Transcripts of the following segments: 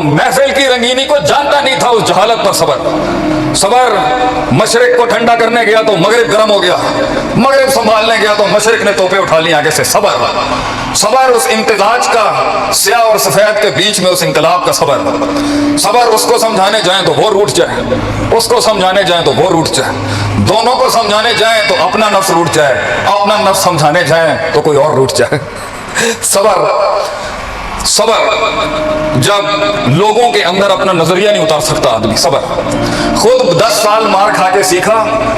महफिल की रंगीनी को जानता नहीं था, उस जहालत पर सबर। सबर मशरिक को ठंडा करने गया तो मगरिब गर्म हो गया, मगरिब संभालने गया तो मशरिक ने तोपे उठा ली आगे से। सबर, सबर उस इम्तिजाज का, स्याह और सफेद के बीच में उस इंकलाब का सबर। सबर उसको समझाने जाए तो वो रूठ जाए, उसको समझाने जाए तो वो रूठ जाए, दोनों को समझाने जाए तो अपना नफ्स रूठ जाए, अपना नफ्स समझाने जाए तो कोई और रूठ जाए। सबर, सबर जब लोगों के अंदर अपना नजरिया नहीं उतार सकता आदमी। सबर खुद 10 साल मार खा के सीखा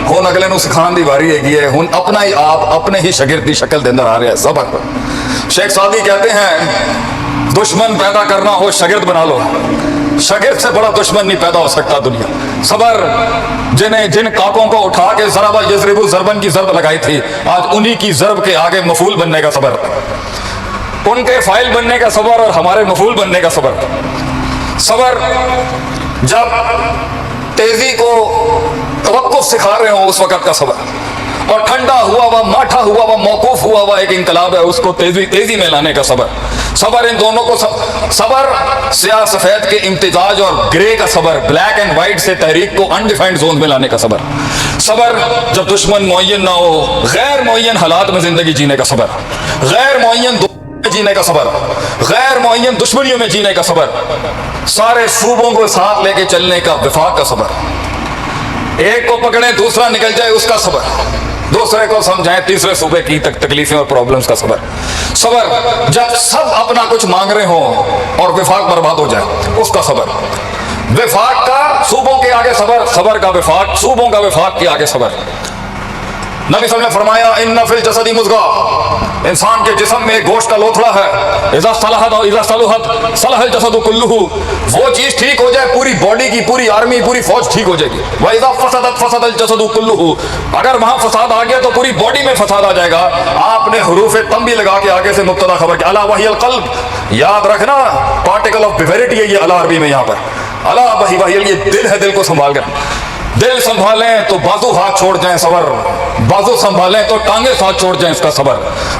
हुन अगले नूं सिखाने दी वारी हैगी है, हुन अपना ही आप अपने ही शागिर्द की शक्ल के अंदर आ रहा है। सबर। शेख सादी कहते हैं दुश्मन पैदा करना हो शागिर्द बना लो, शागिर्द से बड़ा दुश्मन नहीं पैदा हो सकता दुनिया। सबर जिन काकों को उठा के ज़रबा यज़रिबु ज़रबन की ज़रब लगाई थी, आज उन्हीं की ज़रब के आगे मफूल बनने का सबर, उनके फाइल बनने का सबर और हमारे मफूल बनने का सबर। सबर जब तेजी को तवक्कुफ सिखा रहे हो उस वक्त का सबर, और ठंडा हुआ हुआ माठा हुआ हुआ मौकूफ हुआ हुआ एक इंकलाब है उसको तेजी में लाने का सबर। सबर इन दोनों को सबर स्याह सफेद के इम्तिजाज और ग्रे का सबर, ब्लैक एंड व्हाइट से तहरीक को अनडिफाइंड जोन में लाने का सबर। सबर जब दुश्मन मुअय्यन ना हो, गैर मुअय्यन हालात में जिंदगी जीने का सबर, गैर मुअय्यन जीने का सबर, गैर मुअय्यन दुश्मनियों में जीने का सबर, सारे सूबों को साथ लेके चलने का विफाक का सबर, एक को पकड़े दूसरा निकल जाए उसका सबर, दूसरे को समझाएं तीसरे सूबे की तकलीफें और प्रॉब्लम्स का सबर। सबर जब सब अपना कुछ मांग रहे हो और विफाक बर्बाद हो जाए उसका सबर। विफाक का सूबों के आगे सबर, सबर का विफाक, सूबों का विफाक के आगे सबर। नबी सल्लल्लाहु अलैहि वसल्लम ने फरमाया इन्ना फिल जसदी मुज़गा, इंसान के जिस्म में एक गोश्त का लोथड़ा है, इज़ा सलहत और इज़ा सलुहत सलहल जसदु कुल्लुहु, वो चीज ठीक हो जाए पूरी बॉडी की पूरी आर्मी पूरी फौज ठीक हो जाएगी। व इज़ा फसदत फसदल जसदु कुल्लुहु, अगर वहां फसाद आ गया तो पूरी बॉडी में फसाद आ जाएगा। आपने हुरूफ तंबी लगा के आगे से मुब्तदा खबर के अला वहियल क़ल्ब, याद रखना पार्टिकल ऑफ बिवेरिटी है ये अला अरबी में, यहाँ पर अला वहियल ये दिल है, दिल को संभाल कर, दिल संभालें तो बाजू हाथ छोड़ जाएं सबर, बाजू संभालें तो टांगे साथ छोड़ जाएं इसका सबर,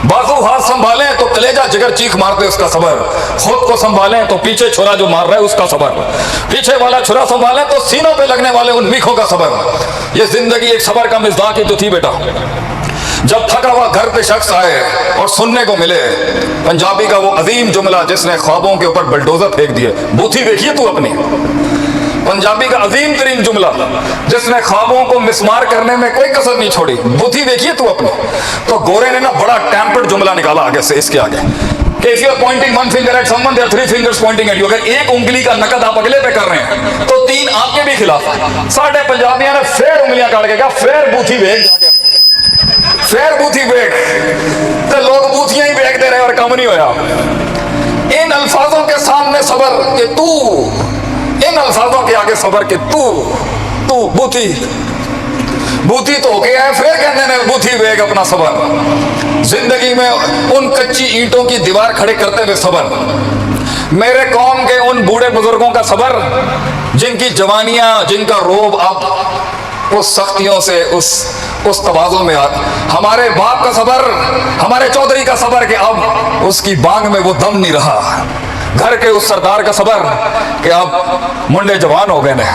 बाजू हाथ संभालें तो कलेजा जिगर चीख मारते उसका सबर, खुद को संभालें तो पीछे छुरा जो मार रहा है उसका सबर, पीछे वाला छुरा संभालें तो सीनों पे लगने वाले उन मीखों का सबर। ये जिंदगी एक सबर का मिज़दाक ही तो थी बेटा। जब थका हुआ घर पे शख्स आए और सुनने को मिले पंजाबी का वो अजीम जुमला जिसने ख्वाबों के ऊपर बुलडोजर फेंक दिए, बूथी देखिए तू अपनी, पंजाबी का अजीम तरीन जुमला जिसने ख्वाबों को मिसमार करने में कोई कसर नहीं छोड़ी, बुद्धि देखिए तू अपनी। तो गोरे ने ना बड़ा टेम्पर्ड जुमला निकाला आगे से, इसके आगे कि if you are pointing one finger at someone, there are 3 fingers pointing at you। अगर एक उंगली का नकद आप अगले पे कर रहे हैं तो 3 आपके भी खिलाफ। साढ़े पंजाबियों ने फेर उंगलियां काट के कहा फेर बूथी बेग, फेर बूथी बेग, तो लोग बूथियां ही बेगते रहे और कम नहीं होया। इन अल्फाजों के सामने सबर के तू, इन अल्फाजों के आगे सबर के तू बूथी बूथी तो हो गया है, फिर कहने ने बूथी बेग अपना सबर। जिंदगी में उन कच्ची ईंटों की दीवार खड़े करते हुए सबर, मेरे कौम के उन बूढ़े बुजुर्गों का सबर जिनकी जवानियां जिनका रोब अब उस सख्तियों से उस तवाज़ुन में आ, हमारे बाप का सबर, हमारे चौधरी का सबर कि अब उसकी बांग में वो दम नहीं रहा, घर के उस सरदार का सबर कि अब मुंडे जवान हो गए ने,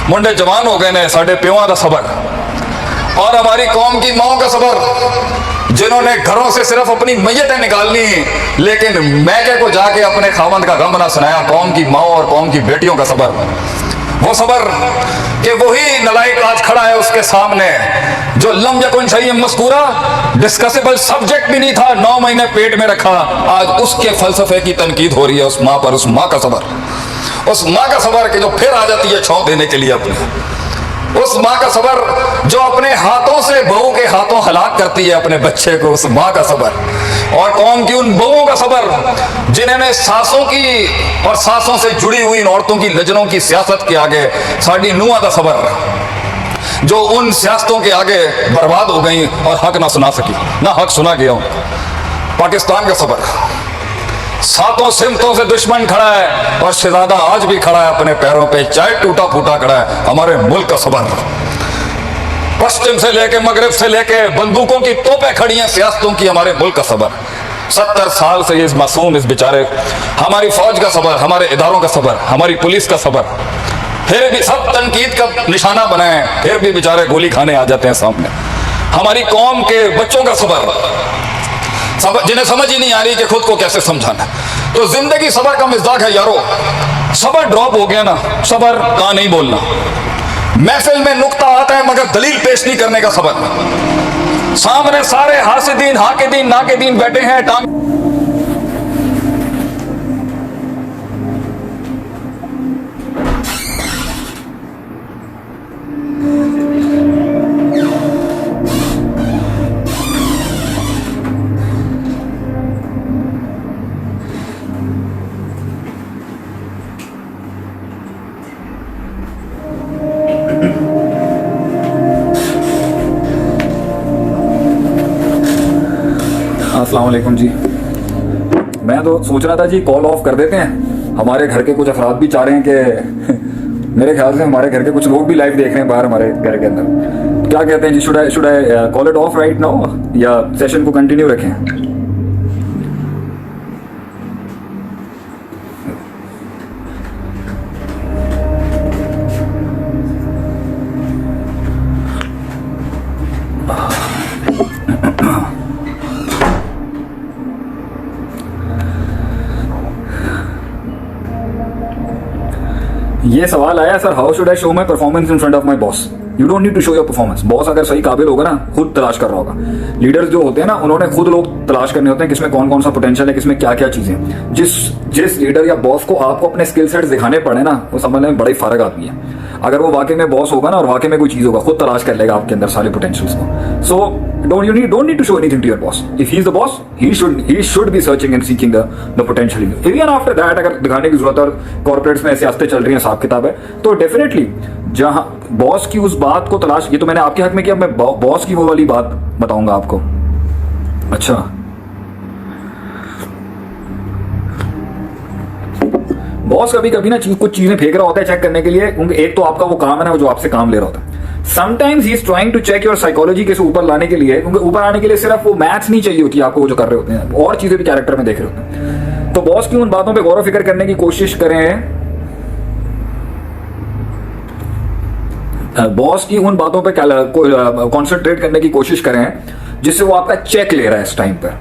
मुंडे जवान हो गए ने, साढ़े प्यों का सबर, और हमारी कौम की माओ का सबर जिन्होंने घरों से सिर्फ अपनी मैयतें निकालनी लेकिन मैके को जाके अपने खावंद का गम ना सुनाया, कौम की माओ और कौम की बेटियों का सबर। वो सबर कि वही नलायक आज खड़ा है उसके सामने जो लम यकुन शैय्यन मज़कूरा, डिस्कसेबल सब्जेक्ट भी नहीं था, 9 महीने पेट में रखा, आज उसके फलसफे की तनकीद हो रही है उस माँ पर, उस माँ का सबर, उस माँ का सबर कि जो फिर आ जाती है छौं देने के लिए अपने, उस माँ का सबर जो अपने हाथों से बहू के हाथों हलाक करती है अपने बच्चे को, उस माँ का सबर। और कौम की उन बहुओं का सबर जिन्होंने सासों की और सासों से जुड़ी हुई इन औरतों की नजरों की सियासत के आगे, साड़ी नुआ का सबर जो उन सियासतों के आगे बर्बाद हो गई और हक ना सुना सकी, ना हक सुना गया। पाकिस्तान का सबर, सातों सिमतों से दुश्मन खड़ा है और शहजादा आज भी खड़ा है अपने पैरों पे, चाहे टूटा फूटा खड़ा है, हमारे मुल्क का सबर। पश्चिम से लेके मगरिब से लेके बंदूकों की तोपें खड़ी हैं सियासतों की, हमारे मुल्क का सबर। 70 साल से ये इस मासूम, इस बेचारे, हमारी फौज का सबर, हमारे इदारों का सबर, हमारी पुलिस का सबर, फिर भी सब तनकीद का निशाना बनाए, फिर भी बेचारे गोली खाने आ जाते हैं सामने। हमारी कौम के बच्चों का सबर, जिन्हें समझ ही नहीं आ रही कि खुद को कैसे समझाना। तो जिंदगी सबर का मिजाज है यारो। सबर ड्रॉप हो गया ना, सबर का नहीं बोलना। महफिल में नुक्ता आता है मगर दलील पेश नहीं करने का सबर। सामने सारे हासिदीन, हाकिदीन, नाकिदीन बैठे हैं, टांग अस्सलाम वालेकुम जी। मैं तो सोच रहा था जी कॉल ऑफ कर देते हैं। हमारे घर के कुछ अफराद भी चाह रहे हैं कि मेरे ख्याल से हमारे घर के कुछ लोग भी लाइव देख रहे हैं बाहर हमारे घर के अंदर। क्या कहते हैं जी, should I call it off right now या सेशन को कंटिन्यू रखें? ये सवाल आया sir, how should I show my performance in front of my boss? You don't need to show your performance. Boss अगर सही काबिल होगा ना, खुद तलाश कर रहा होगा। लीडर्स जो होते हैं ना, उन्होंने खुद लोग तलाश करने होते हैं किसमें कौन कौन सा पोटेंशियल है, किसमें क्या क्या चीजें। जिस लीडर या बॉस को आपको अपने स्किल सेट्स दिखाने पड़े ना, वो समझने में बड़ा ही फर्क आदमी है। अगर वो वाकई में बॉस होगा ना और वाकई में कोई चीज होगा, खुद तलाश कर लेगा आपके अंदर सारे पोटेंशियल्स को। सो don't need to show anything to your boss. If he's the boss, he should be searching and seeking the potential in you. Even after that, अगर दिखाने की जरूरत है और कॉर्पोरेट्स में ऐसे आस्ते चल रही है, हिसाब किताब है, तो डेफिनेटली जहां बॉस की उस बात को तलाश, ये तो मैंने आपके हक में किया, मैं बॉस की वो वाली बात बताऊंगा आपको। अच्छा, बॉस कभी कभी ना कुछ चीजें फेंक रहा होता है चेक करने के लिए, क्योंकि एक तो आपका वो काम है ना, जो आपसे काम ले रहा होता है। Sometimes he is trying to check your psychology के ऊपर लाने के लिए, क्योंकि ऊपर आने के लिए सिर्फ वो मैथ्स नहीं चाहिए होती आपको, वो जो कर रहे होते हैं और चीजें भी कैरेक्टर में देख रहे होते हैं। तो बॉस की उन बातों पे गौर व फिक्र करने की कोशिश करें, बॉस की उन बातों पे कॉन्सेंट्रेट करने की कोशिश करें जिससे वो आपका चेक ले रहा है इस टाइम पर।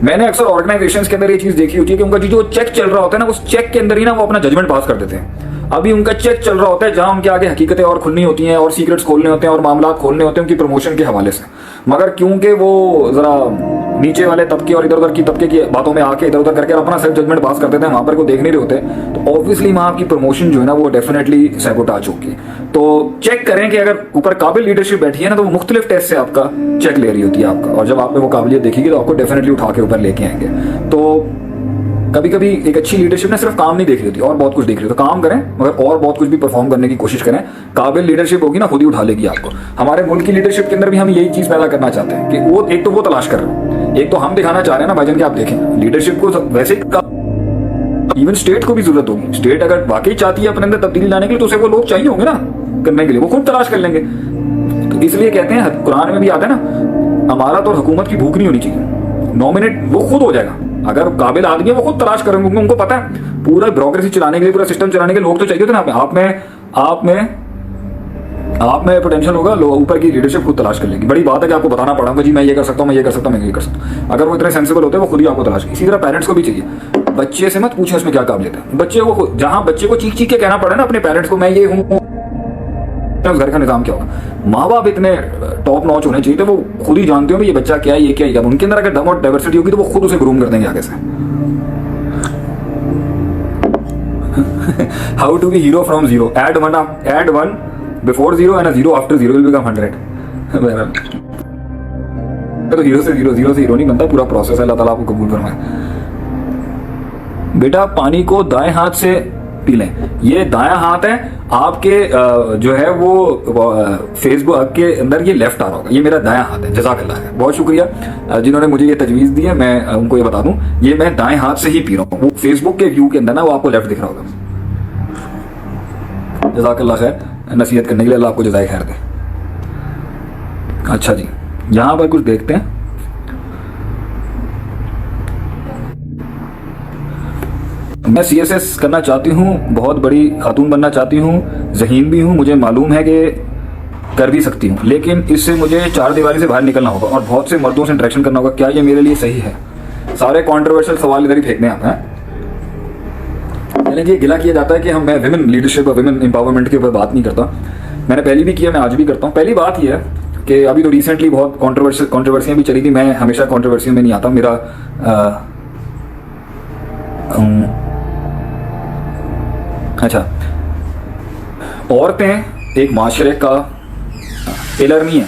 मैंने अक्सर ऑर्गेनाइजेशंस के अंदर ये चीज देखी होती है कि उनका जो चेक चल रहा होता है ना, उस चेक के अंदर ही ना वो अपना जजमेंट पास कर देते हैं। अभी उनका चेक चल रहा होता है जहां उनके आगे हकीकतें और खुलनी होती हैं और सीक्रेट्स खोलने होते हैं और मामला खोलने होते हैं उनकी प्रमोशन के हवाले से, मगर क्योंकि वो जरा नीचे वाले तबके और इधर उधर की तबके की बातों में आके इधर उधर करके अपना सेल्फ जजमेंट पास कर देते हैं, वहां पर को देख नहीं रहे होते, तो ऑब्वियसली वहां आपकी प्रमोशन जो है ना वो डेफिनेटली सैबोटाज होगी। तो चेक करें कि अगर ऊपर काबिल लीडरशिप बैठी है ना, तो वो मुख्तलिफ टेस्ट से आपका चेक ले रही होती है आपका, और जब आप में वो काबिलियत देखेगी तो आपको डेफिनेटली उठा के ऊपर लेके आएंगे। तो कभी कभी एक अच्छी लीडरशिप ने सिर्फ काम नहीं देख रही होती, और बहुत कुछ देख रही होती, तो काम करें मगर और बहुत कुछ भी परफॉर्म करने की कोशिश करें। काबिल लीडरशिप होगी ना, खुद ही उठा लेगी आपको। हमारे मुल्क की लीडरशिप के अंदर भी हम यही चीज पैदा करना चाहते हैं कि वो एक तो वो तलाश कर रहे हैं, एक तो हम दिखाना चाह रहे हैं ना भाईजान कि आप देखें लीडरशिप को। वैसे इवन स्टेट को भी जरूरत होगी। स्टेट अगर वाकई चाहती है अपने अंदर तब्दीली लाने के लिए, तो उसे वो लोग चाहिए होंगे ना करने के लिए, वो खुद तलाश कर लेंगे। तो इसलिए कहते हैं, कुरान में भी आता है ना, अमारत और हुकूमत की भूख नहीं होनी चाहिए। नॉमिनेट वो खुद हो जाएगा, अगर काबिल आदमी है वो खुद तलाश करेंगे, क्योंकि उनको पता है पूरा ब्यूरोक्रेसी चलाने के लिए, पूरा सिस्टम चलाने के लिए लोग तो चाहिए होते ना। आप में पोटेंशियल होगा, लोग ऊपर की लीडरशिप खुद तलाश कर लेगी। बड़ी बात है कि आपको बताना पड़ेगा जी मैं ये कर सकता हूँ, मैं ये कर सकता हूँ, मैं ये कर सकता हूँ। अगर वो इतने सेंसिबल होते हैं, वो खुद ही आपको तलाश करें। इसी तरह पेरेंट्स को भी चाहिए, बच्चे से मत पूछें उसमें क्या काबिलियत है। बच्चे को जहां बच्चे को चीख के कहना पड़े ना अपने पेरेंट्स को, मैं ये हूँ, उस घर का निजाम क्या होगा। माँ बाप इतने टॉप नॉच होने चाहिए, तो वो खुद ही जानते हो ये बच्चा क्या है, ये क्या है। उनके अंदर अगर दम और डाइवर्सिटी होगी तो वो खुद उसे ग्रूम कर देंगे आगे से। How to be hero from zero? Add one before zero and zero after zero will become 100। तो हीरो से हीरो नहीं बनता, पूरा प्रोसेस है। अल्लाह ताला आपको कबूल फरमाए। बेटा पानी को दाएं हाथ से पी लें। ये दायां हाथ है आपके, जो है वो फेसबुक के अंदर ये लेफ्ट आ रहा होगा, ये मेरा दायां हाथ है। जज़ाकल्लाह है, बहुत शुक्रिया जिन्होंने मुझे ये तजवीज़ दी है। मैं उनको ये बता दूं, ये मैं दाएं हाथ से ही पी रहा हूँ। वो फेसबुक के व्यू के अंदर ना वो आपको लेफ्ट दिख रहा होगा। जज़ाकल्लाह खैर, नसीहत करने के लिए, अल्लाह आपको जज़ाए खैर दे। अच्छा जी, यहाँ पर कुछ देखते हैं। मैं CSS करना चाहती हूँ, बहुत बड़ी खातून बनना चाहती हूँ, ज़हीन भी हूँ, मुझे मालूम है कि कर भी सकती हूँ, लेकिन इससे मुझे चार दीवारी से बाहर निकलना होगा और बहुत से मर्दों से इंटरेक्शन करना होगा। क्या ये मेरे लिए सही है? सारे कंट्रोवर्शियल सवाल इधर ही फेंकने आप हैं। यानी कि गिला किया जाता है कि मैं विमेन लीडरशिप और विमेन एम्पावरमेंट के ऊपर बात नहीं करता। मैंने पहले भी किया, मैं आज भी करता हूँ। पहली बात यह है कि अभी तो रिसेंटली बहुत कंट्रोवर्सियाँ भी चली थी। मैं हमेशा कंट्रोवर्सी में नहीं आता। मेरा अच्छा, औरतें एक माशरे का पिलर नहीं है,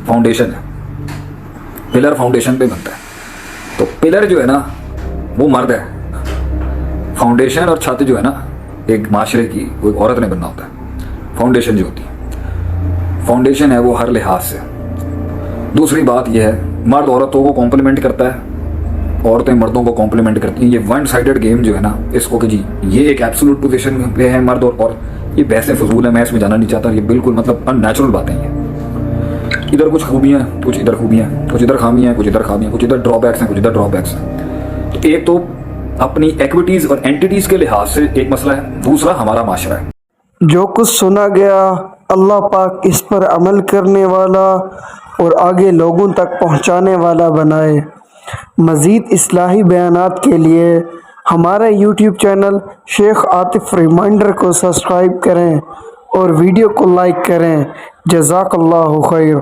फाउंडेशन है। पिलर फाउंडेशन पे बनता है, तो पिलर जो है ना वो मर्द है, फाउंडेशन और छत जो है ना एक माशरे की वो एक औरत ने बनना होता है। फाउंडेशन जो होती है, फाउंडेशन है वो हर लिहाज से। दूसरी बात यह है, मर्द औरतों को कॉम्प्लीमेंट करता है, औरतें मर्दों को कॉम्प्लीमेंट करती हैं। ये वन साइडेड गेम जो है ना, इसको कि जी ये एक एब्सोल्यूट पोजीशन पे है मर्द और ये वैसे फजूल है, मैं इसमें जाना नहीं चाहता। ये बिल्कुल मतलब अननेचुरल बातें हैं। इधर कुछ खूबियाँ, कुछ इधर खूबियाँ, कुछ इधर खामियाँ, कुछ इधर खामियाँ, कुछ इधर ड्रॉबैक्स हैं, कुछ इधर ड्रॉबैक्स हैं। तो एक तो अपनी एक्विटीज़ और एंटिटीज़ के लिहाज से एक मसला है, दूसरा हमारा माशरा है। जो कुछ सुना गया, अल्लाह पाक इस पर अमल करने वाला और आगे लोगों तक पहुँचाने वाला बनाए। मज़ीद इस्लाही बयानात के लिए हमारा YouTube channel Sheikh Atif reminder को सब्सक्राइब करें और वीडियो को लाइक करें। जज़ाकल्लाहु खैर।